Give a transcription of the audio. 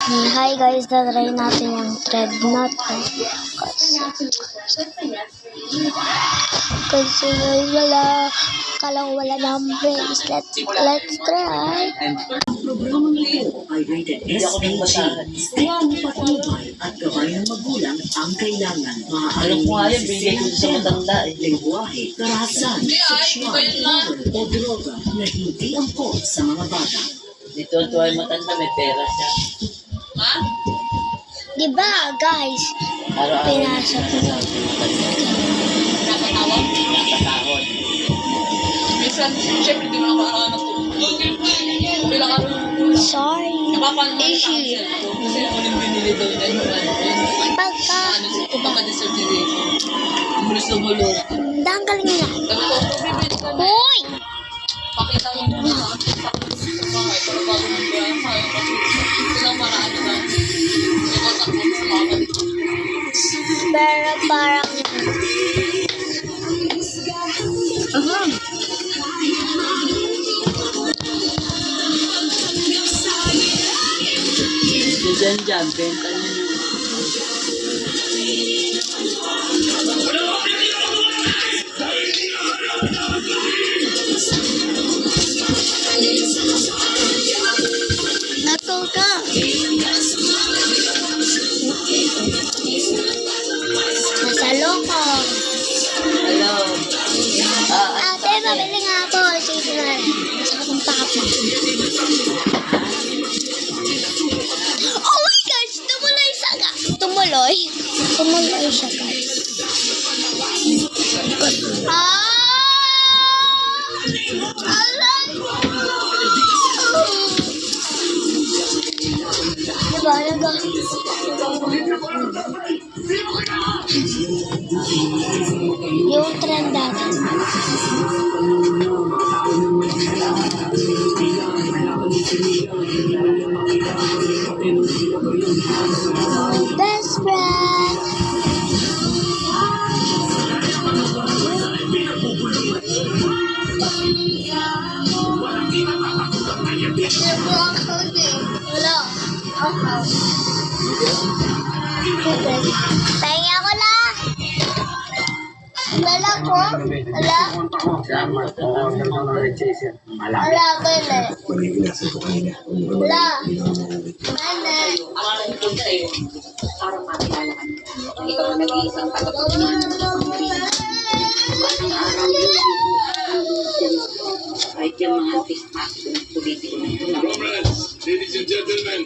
Hi guys, tatry natin yung thread knot. Kasi guys, kala ko wala numbers. Let's try. Programang ito ay rated SPG. Kaya patnubay at gabay ng magulang ang kailangan. Alam ko nga yun, bigay ko sa matanda eh. Lengguwahe, karahasan, sexual, horror o droga na hindi angkop sa mga bata. Dito ang tuway matanda, may pera siya. Diba guys, Araw-araw. pinasok ko. Nakatahon. Minsan, syempre, di mo na kailangan ng tulog. Kailangan Sorry. napapanuhan sa akin. Kasi ako rin binili daw niya yung Pagka, pagka-deserve niya dito. Mulos-lumulo. ang galing na. Sabi ko, bibili ka na. Hoy! Pakita mo muna sa akin sa bahay. Pero bago mo ba yan, sabi ko, ito lang maraan na lang. Hindi ko takbo sa mga ganito. Pero parang, Dyan, benta niya yun. nato ka. Nasa loko. Hello. Ate, mabili nga ako. Sige na. Masakit ang papa. Oh my gosh! Tumuloy siya ka. Tumuloy? Tumuloy siya guys. Alam ko! Diba? Yung trend natin. Best friend. Wala. Pahinga ko na. Wala ko. Wala. Wala ko na. Wala. Nane. Kahit yung mga artist, politiko na ito. Ladies and gentlemen,